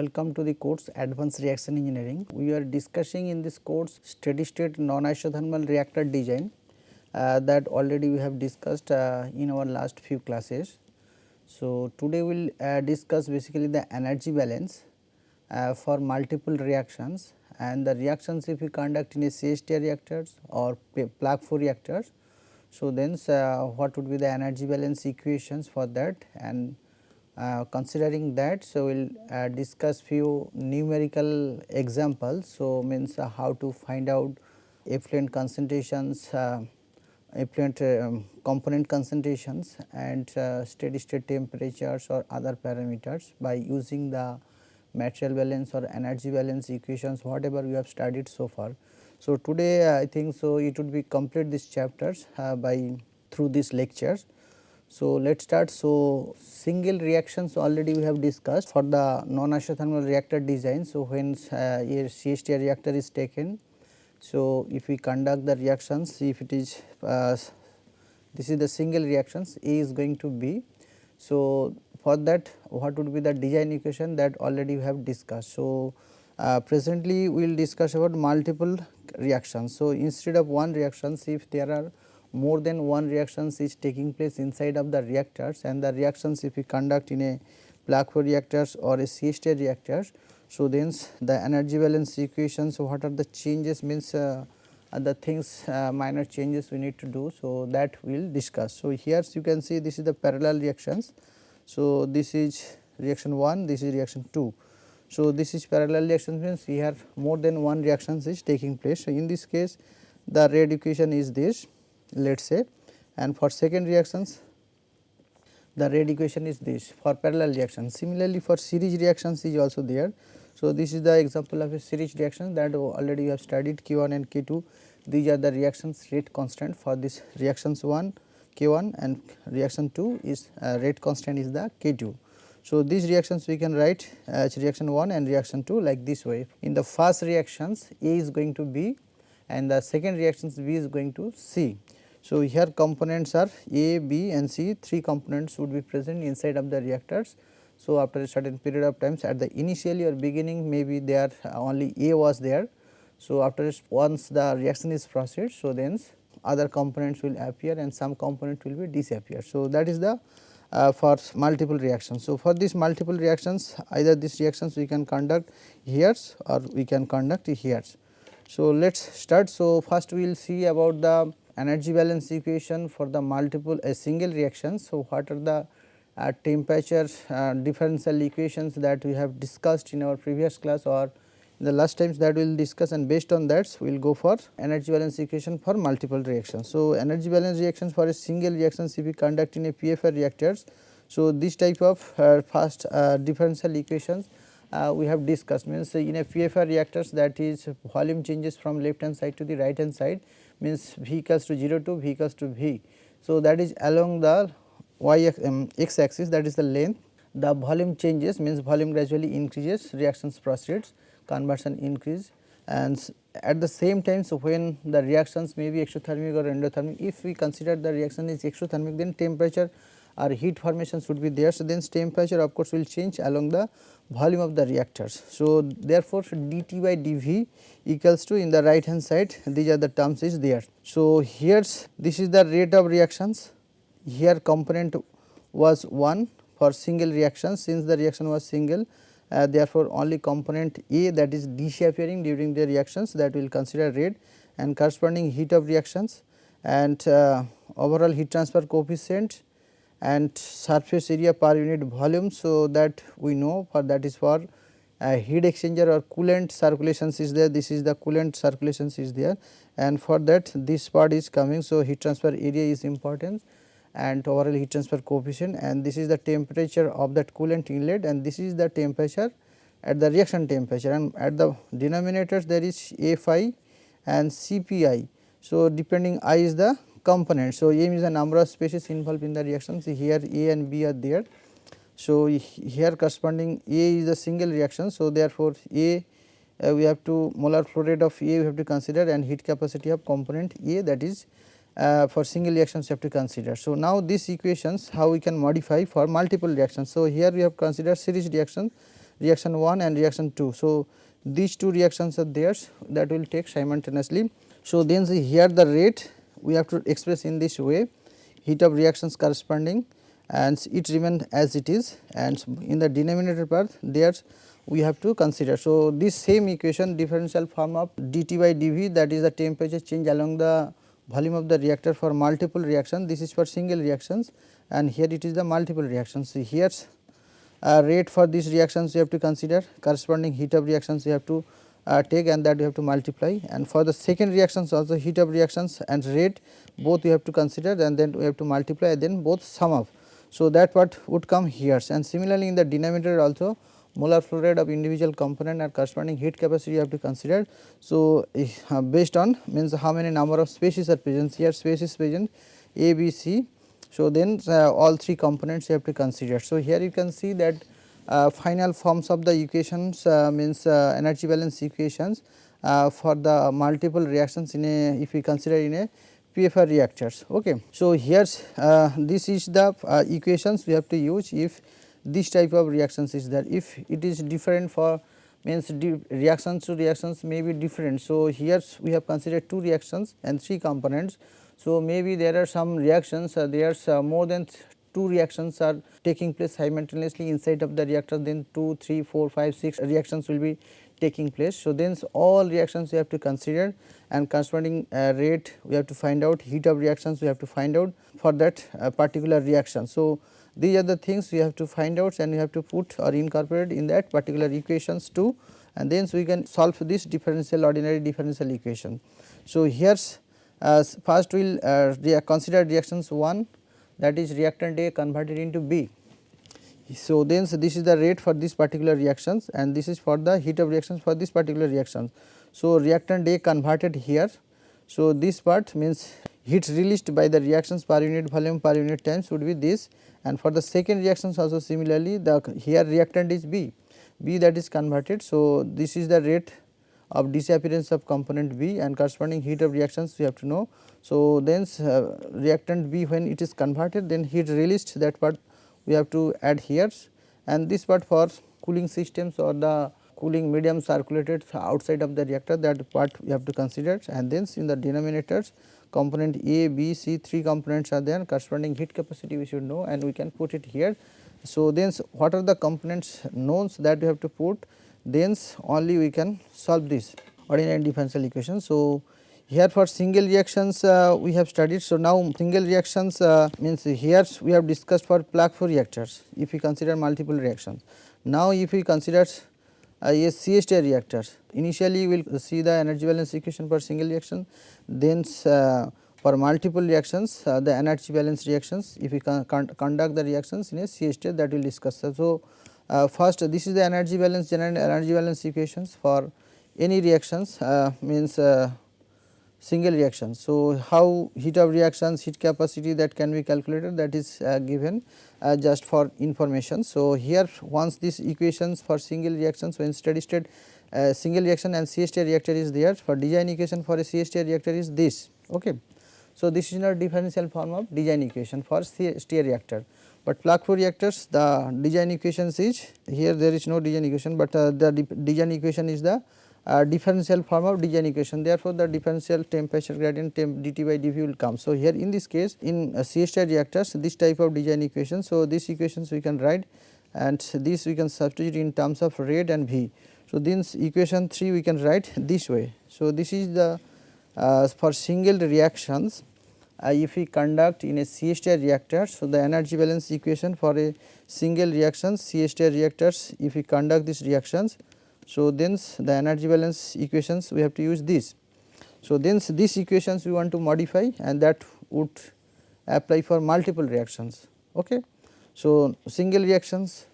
welcome to the course Advanced Reaction Engineering. We are discussing in this course steady state non isothermal reactor design that already we have discussed in our last few classes. So, today we will discuss basically the energy balance for multiple reactions, and the reactions if we conduct in a CSTR reactors or plug 4 reactors. So, then what would be the energy balance equations for that, and considering that, so we will discuss few numerical examples. So, means how to find out effluent concentrations, effluent component concentrations and steady state temperatures or other parameters by using the material balance or energy balance equations whatever we have studied so far. So, today I think so it would be complete these chapters by through these lectures. So, let us start. So, single reactions already we have discussed for the non isothermal reactor design. So, when a CSTR reactor is taken, so if we conduct the reactions, if it is this is the single reactions, A is going to B. So, for that what would be the design equation, that already we have discussed. So, presently we will discuss about multiple reactions. So, instead of one reactions, if there are more than one reactions is taking place inside of the reactors, and the reactions if we conduct in a plug 4 reactors or a CSTR reactors. So, then the energy balance equations, what are the changes, means the things minor changes we need to do. So, that we will discuss. So, here you can see this is the parallel reactions. So, this is reaction 1, this is reaction 2. So, this is parallel reaction, means here more than one reactions is taking place. So, in this case the rate equation is this, let us say, and for second reactions the rate equation is this for parallel reactions. Similarly, for series reactions is also there. So, this is the example of a series reaction that already you have studied K1 and K2. These are the reactions rate constant for this reactions 1 K1 and reaction 2 is rate constant is the K2. So, these reactions we can write as reaction 1 and reaction 2 like this way. In the first reactions A is going to B and the second reactions B is going to C. So, here components are A, B and C, 3 components would be present inside of the reactors. So, after a certain period of times at the initially or beginning maybe there only A was there. So, after once the reaction is proceed, so then other components will appear and some component will be disappear. So, that is the for multiple reactions. So, for these multiple reactions either these reactions we can conduct here or we can conduct here. So, let us start. So, first we will see about the energy balance equation for the multiple single reactions. So, what are the temperature differential equations that we have discussed in our previous class or in the last times that we will discuss, and based on that we will go for energy balance equation for multiple reactions. So, energy balance reactions for a single reactions if we conduct in a PFR reactors. So, this type of first differential equations we have discussed, means in a PFR reactors, that is volume changes from left hand side to the right hand side, means V equals to 0 to V equals to V. So, that is along the x axis, that is the length. The volume changes means volume gradually increases, reactions proceeds, conversion increase, and at the same time. So, when the reactions may be exothermic or endothermic, if we consider the reaction is exothermic, then temperature or heat formations would be there. So, then temperature of course will change along the volume of the reactors. So, therefore, dt by dV equals to, in the right hand side these are the terms is there. So, here this is the rate of reactions, here component was 1 for single reaction, since the reaction was single, therefore, only component A, that is disappearing during the reactions, that we will consider rate, and corresponding heat of reactions and overall heat transfer coefficient and surface area per unit volume. So, that we know, for that is for heat exchanger or coolant circulations is there, this is the coolant circulations is there, and for that this part is coming. So, heat transfer area is important and overall heat transfer coefficient, and this is the temperature of that coolant inlet, and this is the temperature at the reaction temperature, and at the denominators there is Fi and Cpi. So, depending I is the component. So, M is the number of species involved in the reaction. See here A and B are there. So, here corresponding A is a single reaction. So, therefore, A we have to molar flow rate of A we have to consider, and heat capacity of component A, that is for single reactions you have to consider. So, now these equations how we can modify for multiple reactions. So, here we have considered series reactions, reaction 1 and reaction 2. So, these two reactions are there that will take simultaneously. So, then here the rate we have to express in this way, heat of reactions corresponding, and it remain as it is, and in the denominator part there we have to consider. So, this same equation differential form of dT by dV, that is the temperature change along the volume of the reactor for multiple reaction. This is for single reactions, and here it is the multiple reactions. So, here rate for these reactions you have to consider, corresponding heat of reactions you have to take, and that you have to multiply, and for the second reactions also heat of reactions and rate both you have to consider, and then we have to multiply, then both sum up. So, that what would come here, and similarly in the denominator also molar flow rate of individual component and corresponding heat capacity you have to consider. So, based on means how many number of species are present, here space is present A, B, C. So, then all three components you have to consider. So, here you can see that final forms of the equations means energy balance equations for the multiple reactions in a, if we consider in a PFR reactors. Okay. So, here this is the equations we have to use if this type of reactions is there. If it is different for means reactions to reactions may be different. So, here we have considered two reactions and three components. So, maybe there are some reactions there are more than two reactions are taking place simultaneously inside of the reactor, then 2, 3, 4, 5, 6 reactions will be taking place. So, then all reactions we have to consider, and corresponding rate we have to find out, heat of reactions we have to find out for that particular reaction. So, these are the things we have to find out, and we have to put or incorporate in that particular equations too, and then we can solve this differential ordinary differential equation. So, here first we will consider reactions 1, that is reactant A converted into B. So, then this is the rate for this particular reactions, and this is for the heat of reactions for this particular reactions. So, reactant A converted here. So, this part means heat released by the reactions per unit volume per unit times would be this, and for the second reactions also similarly the here reactant is B, that is converted. So, this is the rate of disappearance of component B, and corresponding heat of reactions we have to know. So, then reactant B when it is converted, then heat released, that part we have to add here, and this part for cooling systems or the cooling medium circulated outside of the reactor, that part we have to consider, and then in the denominators component A, B, C, three components are there, corresponding heat capacity we should know, and we can put it here. So, then what are the components knowns that we have to put, then only we can solve this ordinary differential equation. So, here for single reactions we have studied. So, now single reactions means here we have discussed for plug flow reactors if we consider multiple reactions. Now, if we consider a CSTR reactor, initially we will see the energy balance equation for single reaction, then for multiple reactions the energy balance reactions if we conduct the reactions in a CSTR, that we will discuss. So, first this is the energy balance, general energy balance equations for any reactions means single reactions. So, how heat of reactions, heat capacity that can be calculated, that is given just for information. So, here once these equations for single reactions when steady state single reaction and CSTR reactor is there, for design equation for a CSTR reactor is this. Okay. So, this is not differential form of design equation for CSTR reactor, but plug flow reactors the design equations is here, there is no design equation, but the design equation is the differential form of design equation. Therefore, the differential temperature gradient dT by dV will come. So, here in this case in CSTR reactors this type of design equation. So, these equations we can write, and this we can substitute in terms of rate and V. So, this equation 3 we can write this way. So, this is the for single reactions if we conduct in a CSTR reactor. So, the energy balance equation for a single reaction CSTR reactors if we conduct these reactions. So, then the energy balance equations we have to use this. So, then these equations we want to modify, and that would apply for multiple reactions. Okay. So, single reactions,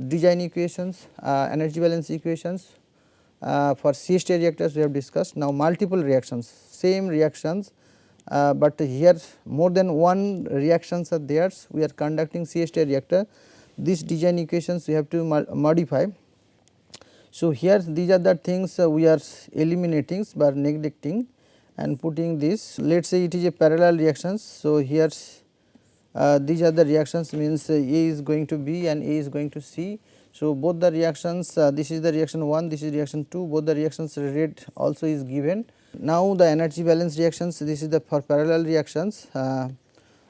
design equations, energy balance equations for CSTR reactors we have discussed. Now, multiple reactions, same reactions, but here more than one reactions are there, we are conducting CSTR reactor, these design equations we have to modify. So, here these are the things we are eliminating by neglecting and putting this. Let us say it is a parallel reactions. So, here these are the reactions means A is going to B and A is going to C. So, both the reactions, this is the reaction 1, this is reaction 2, both the reactions rate also is given. Now, the energy balance reactions, this is the for parallel reactions.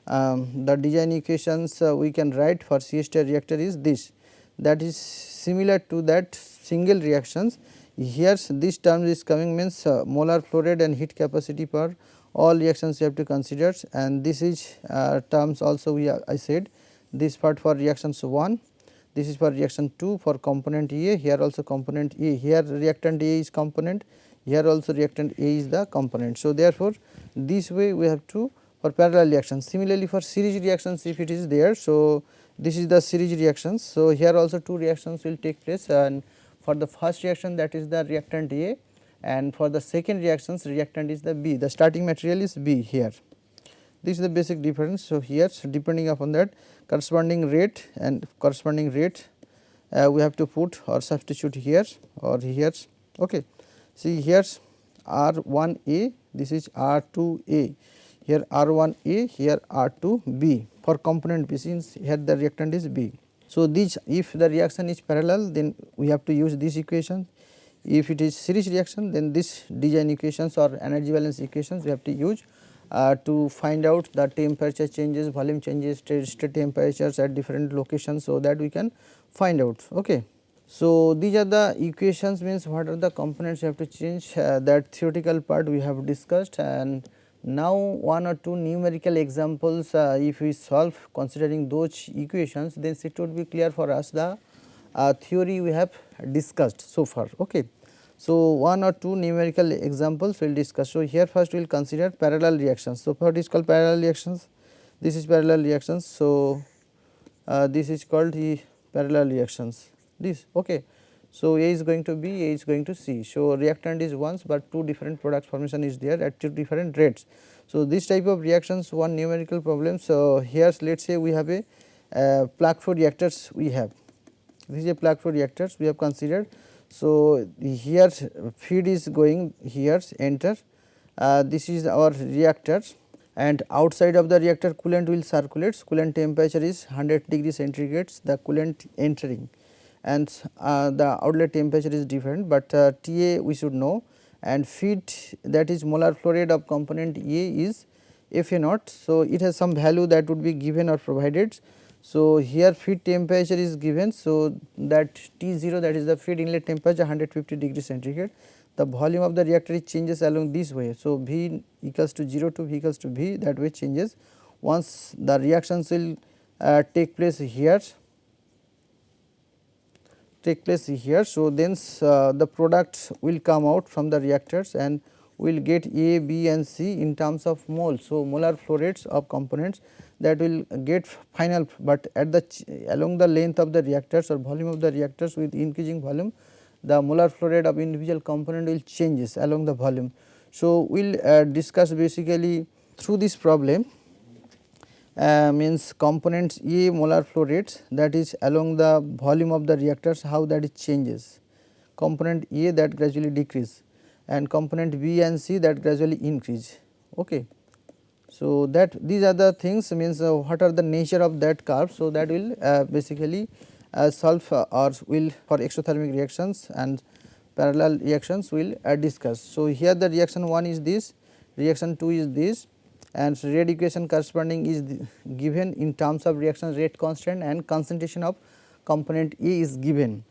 The design equations we can write for CSTR reactor is this, that is similar to that single reactions. Here this term is coming means molar flow rate and heat capacity per all reactions you have to consider, and this is terms also I said this part for reactions 1, this is for reaction 2 for component A, here also component A, here reactant A is component, here also reactant A is the component. So, therefore, this way we have to for parallel reactions. Similarly, for series reactions if it is there. So, this is the series reactions. So, here also two reactions will take place, and for the first reaction that is the reactant A, and for the second reactions reactant is the B, the starting material is B here. This is the basic difference. So, here depending upon that corresponding rate and corresponding rate we have to put or substitute here or here. Okay. See here R1A, this is R2A, here R1A, here R2B for component B, since here the reactant is B. So, these if the reaction is parallel, then we have to use this equation. If it is series reaction, then this design equations or energy balance equations we have to use to find out the temperature changes, volume changes, steady state temperatures at different locations, so that we can find out. Okay. So, these are the equations, means what are the components you have to change, that theoretical part we have discussed, and now one or two numerical examples if we solve considering those equations, then it would be clear for us the theory we have discussed so far. Okay. So, one or two numerical examples we will discuss. So, here first we will consider parallel reactions. So, what is called parallel reactions? This is parallel reactions. So, this is called the parallel reactions, this. Okay. So, A is going to B, A is going to C. So, reactant is once, but two different product formation is there at two different rates. So, this type of reactions one numerical problem. So, here let us say we have a plug flow reactors we have. This is a plug flow reactors we have considered. So, here feed is going here enter, this is our reactor, and outside of the reactor coolant will circulate, coolant temperature is 100 degree centigrade, the coolant entering, and the outlet temperature is different, but TA we should know, and feed, that is molar flow rate of component A is FA naught. So, it has some value that would be given or provided. So, here feed temperature is given. So, that T0, that is the feed inlet temperature 150 degree centigrade, the volume of the reactor changes along this way. So, V equals to 0 to V equals to V, that way changes. Once the reactions will take place here, so then the product will come out from the reactors and we will get A, B and C in terms of mole. So, molar flow rates of components that will get final, but at the along the length of the reactors or volume of the reactors with increasing volume, the molar flow rate of individual component will changes along the volume. So, we will discuss basically through this problem means components A molar flow rates, that is along the volume of the reactors, how that it changes, component A that gradually decrease and component B and C that gradually increase. Okay. So, that these are the things, means what are the nature of that curve. So, that will basically solve or will for exothermic reactions and parallel reactions we will discuss. So, here the reaction 1 is this, reaction 2 is this, and rate equation corresponding is given in terms of reaction rate constant and concentration of component A is given.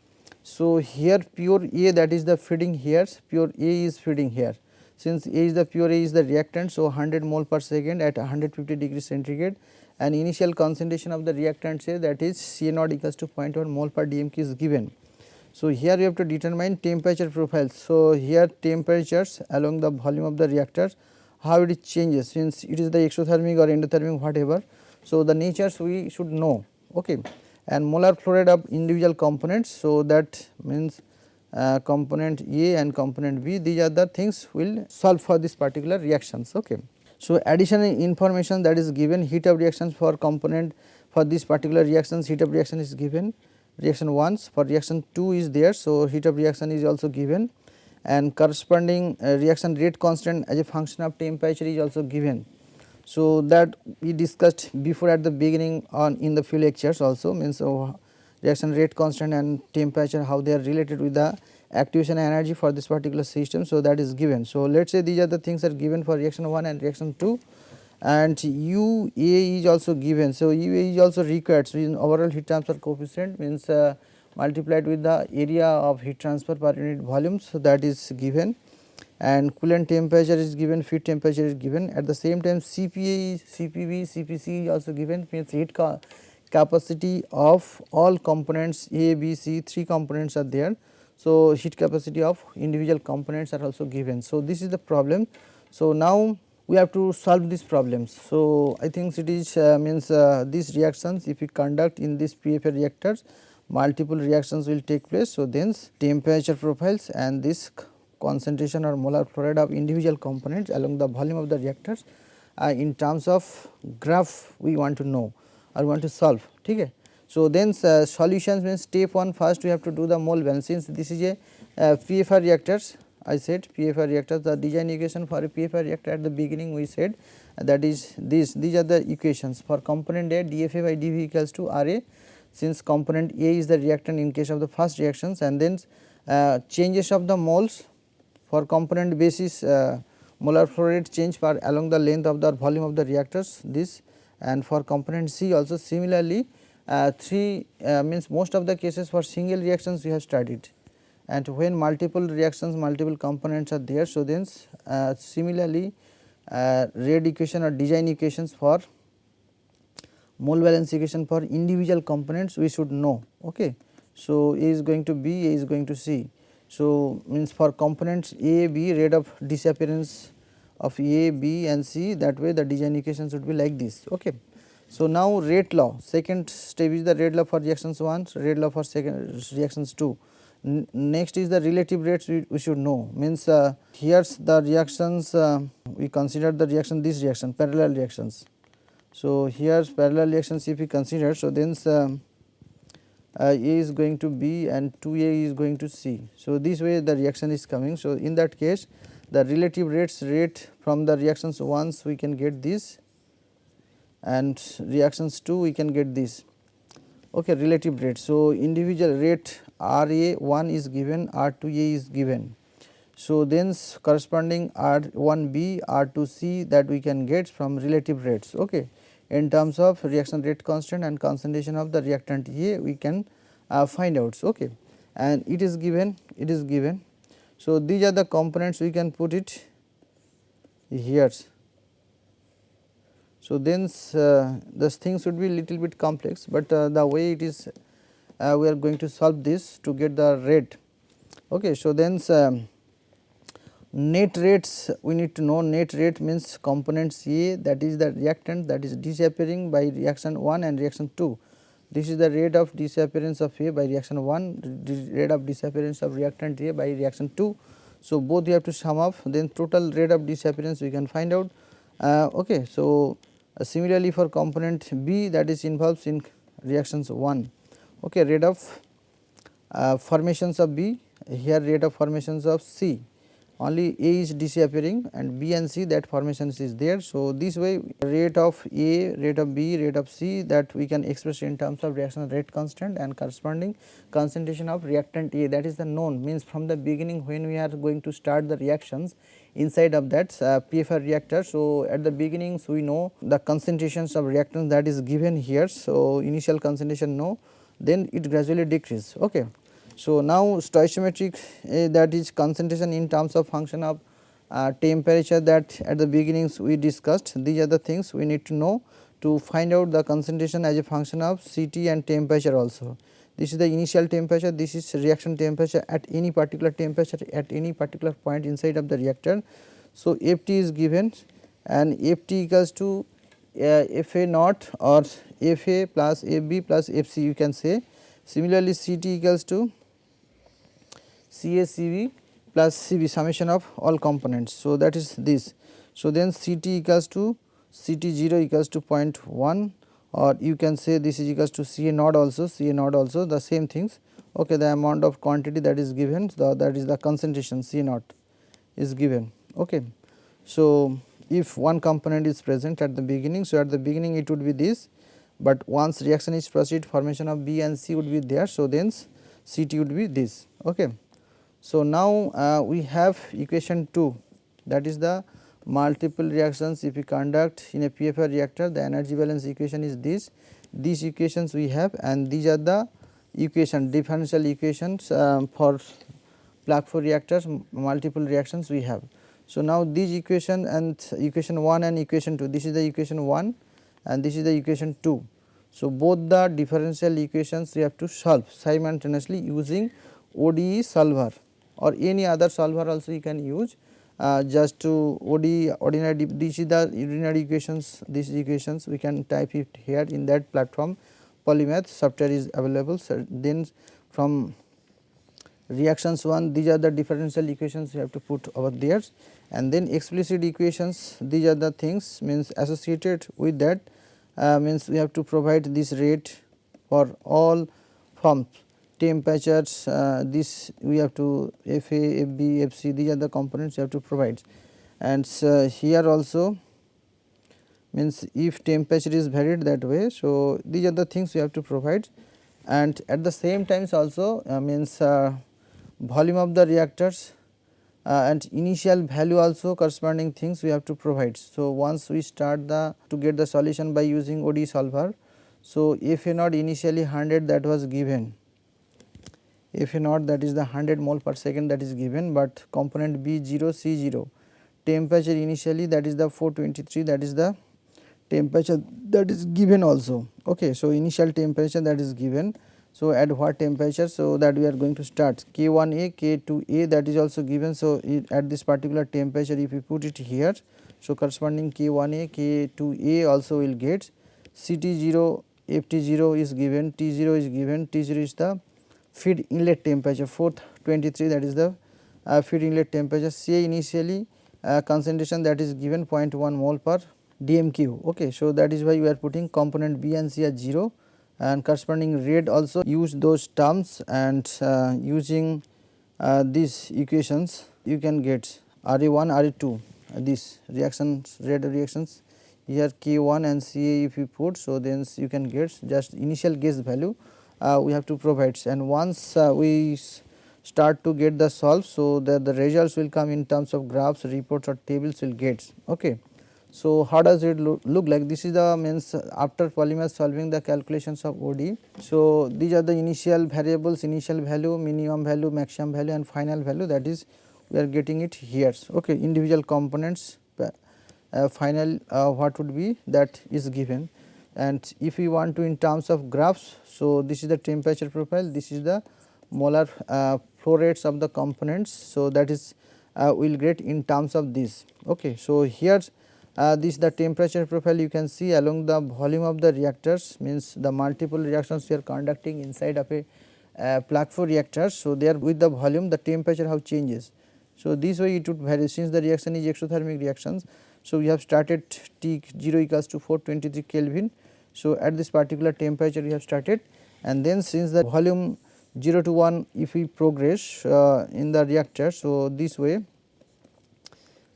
So, here pure A, that is the feeding here, pure A is feeding here. Since A is the pure A is the reactant, so 100 mole per second at 150 degree centigrade, and initial concentration of the reactant say that is C naught equals to 0.1 mole per dmK is given. So, here we have to determine temperature profiles. So, here temperatures along the volume of the reactor, how it changes, since it is the exothermic or endothermic whatever. So, the natures we should know. Okay. And molar flow rate of individual components. So, that means component A and component B, these are the things we will solve for this particular reactions. Okay. So, additional information that is given, heat of reactions for component for this particular reactions, heat of reaction is given, reaction 1, for reaction 2 is there. So, heat of reaction is also given, and corresponding reaction rate constant as a function of temperature is also given. So, that we discussed before at the beginning on in the few lectures also, means reaction rate constant and temperature, how they are related with the activation energy for this particular system. So, that is given. So, let us say these are the things are given for reaction 1 and reaction 2, and UA is also given. So, UA is also required. So, in overall heat transfer coefficient means multiplied with the area of heat transfer per unit volume. So, that is given, and coolant temperature is given, feed temperature is given. At the same time CPA, CPV, CPC is also given, means heat capacity of all components A, B, C, 3 components are there. So, heat capacity of individual components are also given. So, this is the problem. So, now we have to solve these problems. So, I think it is means these reactions, if we conduct in this PFR reactors, multiple reactions will take place. So, then temperature profiles and this concentration or molar flow rate of individual components along the volume of the reactors in terms of graph we want to know or want to solve. Okay. So, then solutions means step 1, first we have to do the mole balance. Since this is a PFR reactors, I said PFR reactors, the design equation for a PFR reactor at the beginning we said that is these are the equations for component A, dFA by dV equals to Ra, since component A is the reactant in case of the first reactions, and then changes of the moles for component basis, molar flow rate change for along the length of the volume of the reactors this, and for component C also similarly 3 means most of the cases for single reactions we have studied, and when multiple reactions, multiple components are there. So, then similarly rate equation or design equations for mole balance equation for individual components we should know. Okay. So, A is going to B, A is going to C. So, means for components A, B, rate of disappearance of A, B and C, that way the design equation should be like this. Okay. So, now rate law, second step is the rate law for reactions 1, rate law for second reactions 2. Next is the relative rates we should know, means here's the reactions we consider the reaction, this reaction parallel reactions. So, here's parallel reactions if we consider. So, then A is going to B and 2A is going to C. So, this way the reaction is coming. So, in that case the relative rate from the reactions 1 we can get this, and reactions 2 we can get this. Okay, relative rate. So, individual rate RA1 is given, R2A is given. So, then corresponding R1B, R2C that we can get from relative rates. Okay. In terms of reaction rate constant and concentration of the reactant A we can find out. Okay. And it is given, it is given. So, these are the components we can put it here. So, then this thing should be little bit complex, but the way it is we are going to solve this to get the rate. Okay. So, then net rates we need to know. Net rate means components A, that is the reactant that is disappearing by reaction 1 and reaction 2. This is the rate of disappearance of A by reaction 1, rate of disappearance of reactant A by reaction 2. So, both you have to sum up, then total rate of disappearance we can find out. Okay. So, similarly for component B, that is involves in reactions 1. Okay, rate of formations of B, here rate of formations of C, only A is disappearing and B and C that formations is there. So, this way rate of A, rate of B, rate of C that we can express in terms of reaction rate constant and corresponding concentration of reactant A, that is the known, means from the beginning when we are going to start the reactions inside of that PFR reactor. So, at the beginning we know the concentrations of reactants that is given here. So, initial concentration no, then it gradually decrease. Okay. So, now stoichiometric that is concentration in terms of function of temperature that at the beginnings we discussed. These are the things we need to know to find out the concentration as a function of Ct and temperature also. This is the initial temperature, this is reaction temperature at any particular temperature at any particular point inside of the reactor. So, Ft is given and Ft equals to Fa naught or Fa plus Fb plus Fc you can say. Similarly, Ct equals to CACV plus Cv summation of all components. So, that is this. So, then Ct equals to Ct0 equals to 0.1, or you can say this is equals to Ca naught also, the same things. Okay, the amount of quantity that is given, that is the concentration C naught is given. Okay. So, if one component is present at the beginning, so at the beginning it would be this, but once reaction is proceed, formation of B and C would be there. So, then Ct would be this. Okay. So, now we have equation 2, that is the multiple reactions if we conduct in a PFR reactor, the energy balance equation is this. These equations we have, and these are the differential equations for plug flow reactors, multiple reactions we have. So, now these equation and equation 1 and equation 2, this is the equation 1 and this is the equation 2. So, both the differential equations we have to solve simultaneously using ODE solver or any other solver also you can use, just to ODE ordinary, this is the ordinary equations, these equations we can type it here in that platform. Polymath software is available. So, then from reactions 1, these are the differential equations we have to put over there, and then explicit equations, these are the things means associated with that, means we have to provide this rate for all forms, temperatures, this we have to Fa, Fb, Fc, these are the components you have to provide. And here also means if temperature is varied that way. So, these are the things we have to provide, and at the same times also means volume of the reactors and initial value also corresponding things we have to provide. So, once we start to get the solution by using ODE solver. So, Fa naught initially 100 that was given, Fa naught that is the 100 mole per second that is given, but component B 0 C 0, temperature initially that is the 423, that is the temperature that is given also. Okay. So, initial temperature that is given. So, at what temperature? So, that we are going to start K1A, K2A that is also given. So, at this particular temperature if we put it here, so corresponding K1A, K2A also will get, CT0, FT0 is given, T0 is given, T0 is the feed inlet temperature 423, that is the feed inlet temperature. Ca initially concentration that is given 0.1 mole per dmq. Okay. So, that is why we are putting component B and C as 0, and corresponding rate also use those terms, and using these equations you can get Ra1, Ra2, these reactions, rate of reactions here K1 and Ca if you put. So, then you can get just initial guess value we have to provide, and once we start to get the solve. So, the results will come in terms of graphs, reports or tables will get. Okay. So, how does it look like? This is the means after Polymath solving the calculations of OD. So, these are the initial variables, initial value, minimum value, maximum value and final value, that is we are getting it here. Okay. Individual components, final what would be that is given, and if we want to in terms of graphs. So, this is the temperature profile, this is the molar flow rates of the components. So, that is we will get in terms of this. Okay. So, here this the temperature profile you can see along the volume of the reactors, means the multiple reactions we are conducting inside of a plug flow reactor. So, there with the volume the temperature how changes. So, this way it would vary since the reaction is exothermic reactions. So, we have started T 0 equals to 423 Kelvin. So, at this particular temperature we have started, and then since the volume 0 to 1 if we progress in the reactor. So, this way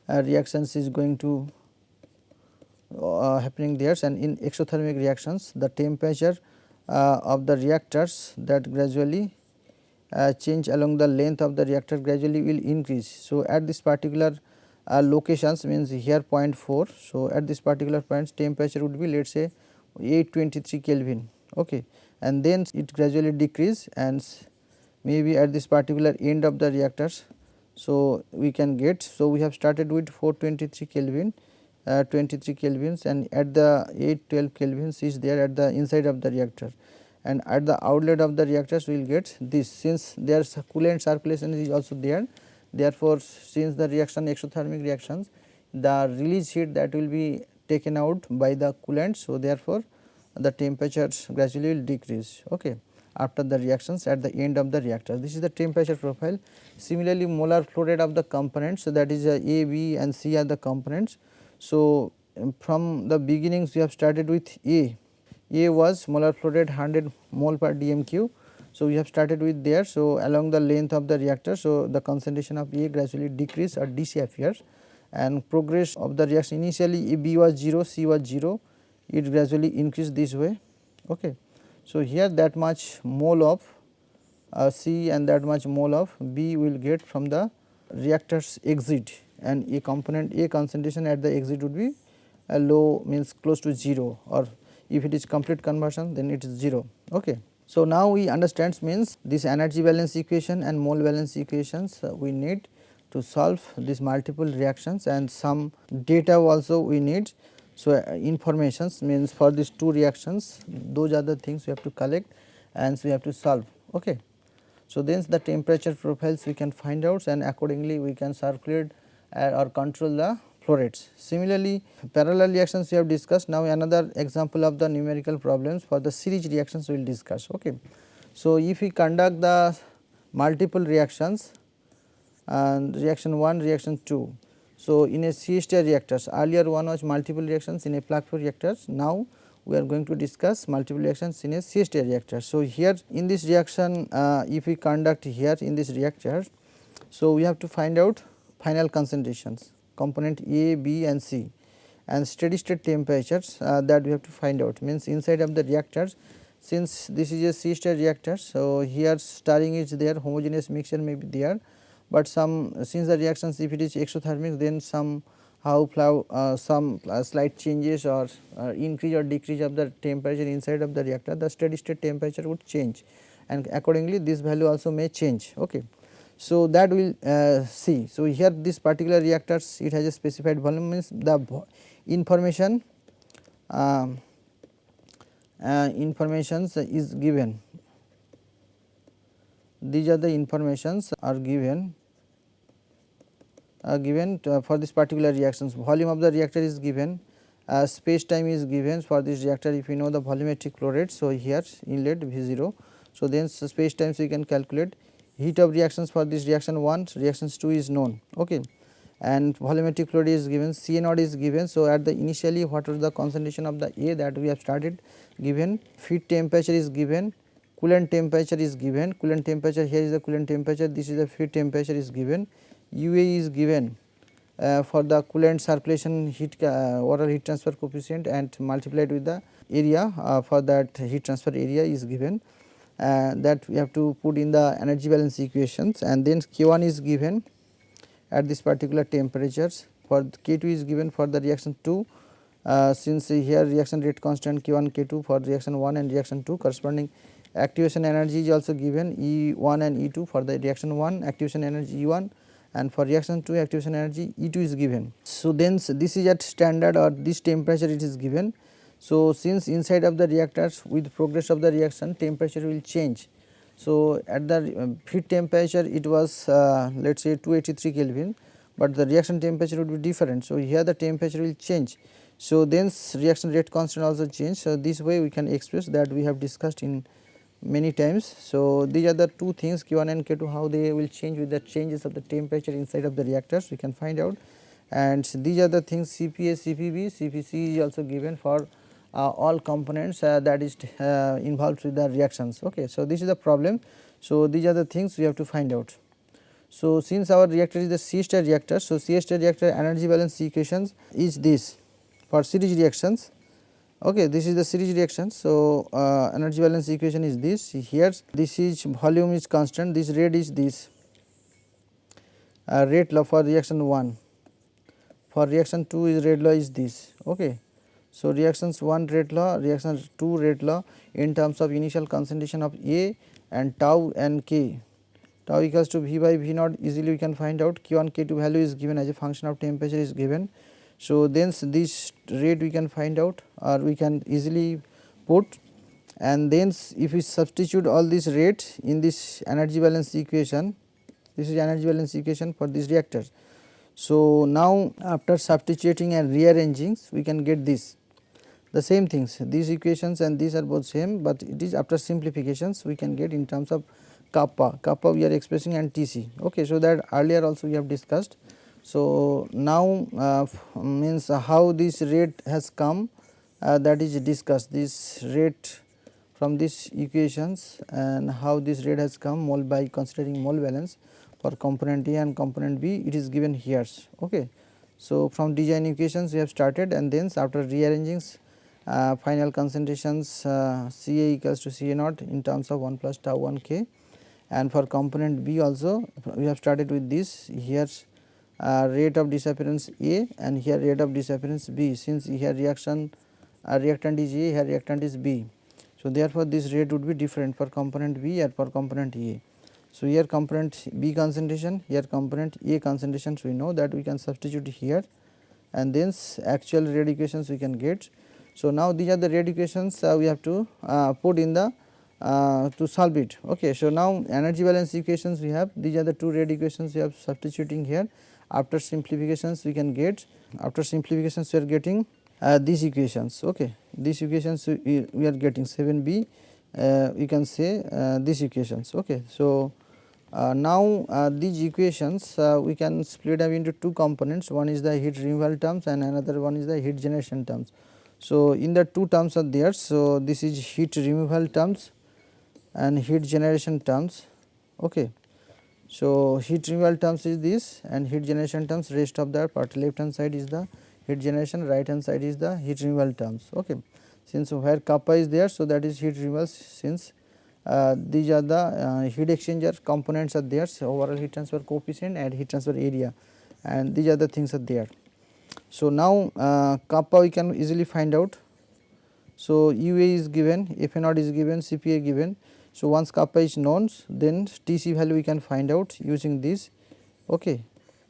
reactions is going to happening there, and in exothermic reactions the temperature of the reactors that gradually change along the length of the reactor gradually will increase. So, at this particular locations means here 0.4. So, at this particular point temperature would be let us say 823 Kelvin. Okay. And then it gradually decrease, and maybe at this particular end of the reactors. So, we can get. So, we have started with 423 Kelvin. 23 kelvins, and at the 812 kelvins is there at the inside of the reactor, and at the outlet of the reactors we will get this, since there is coolant circulation is also there. Therefore, since the reaction exothermic reactions, the release heat that will be taken out by the coolant. So, therefore, the temperature gradually will decrease. Okay. After the reactions at the end of the reactor, this is the temperature profile. Similarly, molar flow rate of the components, so that is A, B and C are the components. So, from the beginnings we have started with A was molar flow rate 100 mole per dmq. So, we have started with there. So, along the length of the reactor, so the concentration of A gradually decrease or disappears, and progress of the reaction initially B was 0, C was 0, it gradually increased this way. Okay. So, here that much mole of C and that much mole of B will get from the reactor's exit, and A component A concentration at the exit would be low, means close to 0, or if it is complete conversion then it is 0. Okay. So, now we understand, means this energy balance equation and mole balance equations we need to solve these multiple reactions, and some data also we need. So, informations, means for these two reactions, those are the things we have to collect and we have to solve. Okay. So, then the temperature profiles we can find out, and accordingly we can circulate or control the flow rates. Similarly, parallel reactions we have discussed. Now, another example of the numerical problems for the series reactions we will discuss. Okay. So, if we conduct the multiple reactions and reaction 1, reaction 2. So, in a CSTR reactors, earlier one was multiple reactions in a plug flow reactors. Now, we are going to discuss multiple reactions in a CSTR reactor. So, here in this reaction, if we conduct here in this reactor, so we have to find out final concentrations, component A, B and C, and steady state temperatures that we have to find out, means inside of the reactors. Since this is a CSTR reactor, so here stirring is there, homogeneous mixture may be there, but some, since the reactions if it is exothermic, then somehow some slight changes or increase or decrease of the temperature inside of the reactor, the steady state temperature would change, and accordingly this value also may change. Okay. So, that we will see. So, here this particular reactors, it has a specified volume, means the information informations is given. These are the informations are given for this particular reactions. Volume of the reactor is given, space time is given for this reactor if we know the volumetric flow rate. So, here inlet V0. So, then space times we can calculate. Heat of reactions for this reaction 1, reactions 2 is known. Okay. And volumetric flow rate is given, C naught is given. So, at the initially what was the concentration of the A that we have started given, feed temperature is given, coolant temperature is given, coolant temperature, here is the coolant temperature, this is the feed temperature is given, UA is given for the coolant circulation heat water heat transfer coefficient, and multiplied with the area for that heat transfer area is given, that we have to put in the energy balance equations, and then K1 is given at this particular temperatures, for K2 is given for the reaction 2, since here reaction rate constant K1 K2 for reaction 1 and reaction 2, corresponding activation energy is also given E1 and E2 for the reaction 1, activation energy E1, and for reaction 2 activation energy E2 is given. So, then this is at standard or this temperature it is given. So, since inside of the reactors with progress of the reaction temperature will change. So, at the feed temperature it was let us say 283 Kelvin, but the reaction temperature would be different. So, here the temperature will change. So, then reaction rate constant also change. So, this way we can express that we have discussed in many times. So, these are the two things Q1 and K2, how they will change with the changes of the temperature inside of the reactors we can find out, and these are the things CPA, CPB, CPC is also given for all components that is involved with the reactions. Okay. So, this is the problem. So, these are the things we have to find out. So, since our reactor is the CSTR reactor, so CSTR reactor energy balance equations is this for series reactions. Okay, this is the series reaction. So, energy balance equation is this. Here this is volume is constant, this rate is this rate law for reaction 1, for reaction 2 is rate law is this. Okay. So, reactions 1 rate law, reaction 2 rate law in terms of initial concentration of A and tau and K. Tau equals to V by V naught, easily we can find out. Q1 K2 value is given as a function of temperature is given. So, then this rate we can find out or we can easily put, and then if we substitute all this rate in this energy balance equation, this is energy balance equation for this reactor. So, now after substituting and rearranging we can get this, the same things, these equations and these are both same, but it is after simplifications we can get in terms of kappa we are expressing and Tc. Okay. So, that earlier also we have discussed. So, now means how this rate has come, that is discussed, this rate from these equations and how this rate has come mole by considering mole balance for component A and component B, it is given here. Okay. So, from design equations we have started, and then after rearranging final concentrations Ca equals to Ca naught in terms of 1 plus tau 1 K, and for component B also we have started with this here rate of disappearance A and here rate of disappearance B, since here reactant is A, here reactant is B. So, therefore, this rate would be different for component B or for component A. So, here component B concentration, here component A concentrations, we know that we can substitute here and then actual rate equations we can get. So, now these are the rate equations we have to put in the to solve it. Okay. So, now energy balance equations we have, these are the two rate equations we have substituting here. After simplifications we can get, after simplifications we are getting these equations. Okay. These equations we are getting 7b, you can say these equations. Okay. So, now these equations we can split up into two components, one is the heat removal terms and another one is the heat generation terms. So, in the two terms are there. So, this is heat removal terms and heat generation terms. Okay. So, heat removal terms is this and heat generation terms, rest of the part left hand side is the heat generation, right hand side is the heat removal terms. Okay. Since where kappa is there, so that is heat removal, since these are the heat exchanger components are there, so overall heat transfer coefficient and heat transfer area, and these are the things are there. So, now kappa we can easily find out. So, UA is given, FA naught is given, CPA given. So, once kappa is known, then TC value we can find out using this. Okay.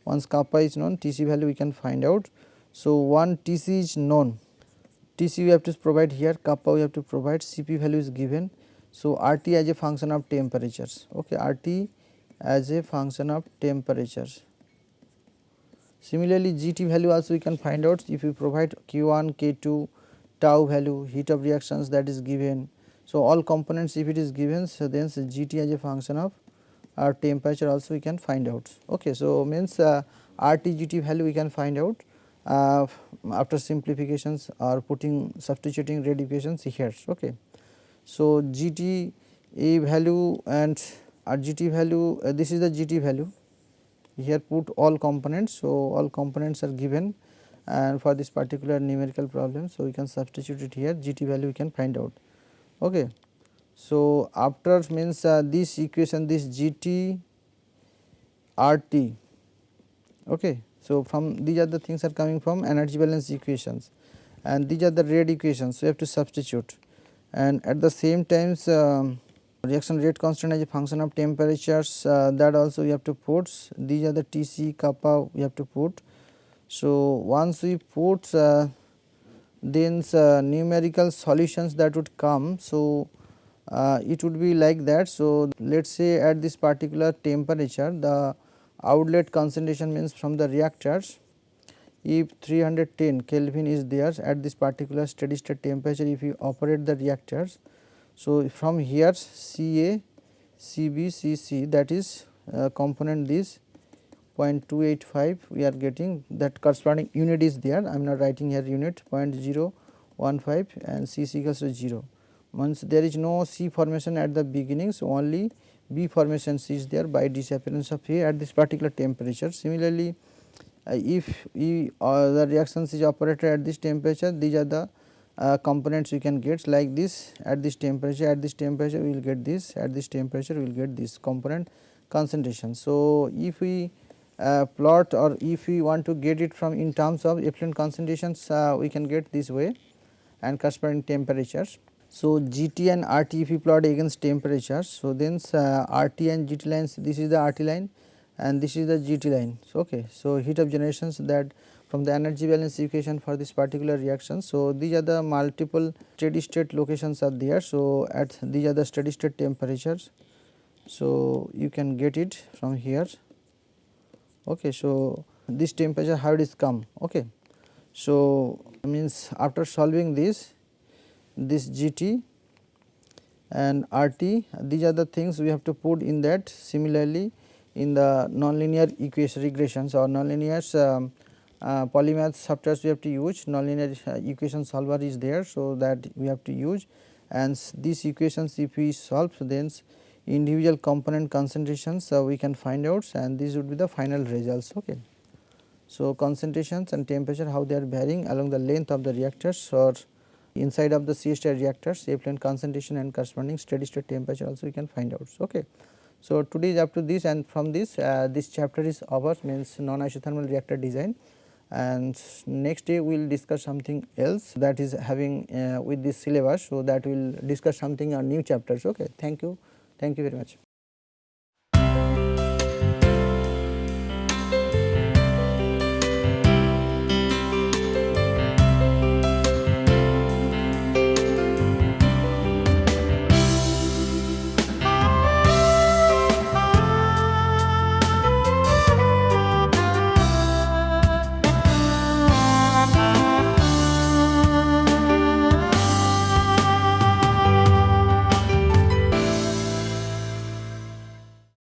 Once kappa is known, TC value we can find out. So, one TC is known, TC we have to provide here, kappa we have to provide, CP value is given. So, RT as a function of temperatures. Okay. RT as a function of temperatures. Similarly, GT value also we can find out if you provide Q1, K2, tau value, heat of reactions that is given. So, all components if it is given, so then GT as a function of our temperature also we can find out. Okay. So, means RT GT value we can find out after simplifications or putting substituting rate equations here. Okay. So, GT A value and RGT value, this is the GT value, here put all components. So, all components are given and for this particular numerical problem. So, we can substitute it here, GT value we can find out. Okay. So, after means this equation, this GT RT. Okay. So, from these are the things are coming from energy balance equations and these are the rate equations, so we have to substitute, and at the same times reaction rate constant as a function of temperatures, that also we have to put, these are the TC kappa we have to put. So, once we put then numerical solutions that would come. So, it would be like that. So, let us say at this particular temperature the outlet concentration means from the reactors, if 310 Kelvin is there at this particular steady state temperature, if you operate the reactors. So, from here Ca, Cb, Cc, that is component this 0.285 we are getting, that corresponding unit is there, I am not writing here unit, 0.015 and Cc equals to 0. Once there is no C formation at the beginning, so only B formation is there by disappearance of A at this particular temperature. Similarly, if the reactions is operated at this temperature, these are the components we can get like this at this temperature, we will get this, at this temperature we will get this component concentration. So, if we plot or if we want to get it from in terms of effluent concentrations, we can get this way and corresponding temperatures. So, GT and RT if we plot against temperatures, so then RT and GT lines, this is the RT line and this is the GT line. So, okay. So, heat of generations that from the energy balance equation for this particular reaction. So, these are the multiple steady state locations are there. So, at these are the steady state temperatures. So, you can get it from here. Okay. So, this temperature how it is come. Okay. So, means after solving this GT and RT, these are the things we have to put in that. Similarly, in the nonlinear equation regressions or nonlinear polymath softwares we have to use, nonlinear equation solver is there. So, that we have to use, and these equations if we solve, then individual component concentrations we can find out, and these would be the final results. Okay. So, concentrations and temperature how they are varying along the length of the reactors or inside of the CSTR reactors, effluent concentration and corresponding steady state temperature also we can find out. Okay. So, today is up to this, and from this this chapter is over, means non isothermal reactor design, and next day we will discuss something else that is having with this syllabus. So, that we will discuss something on new chapters. Okay. Thank you very much.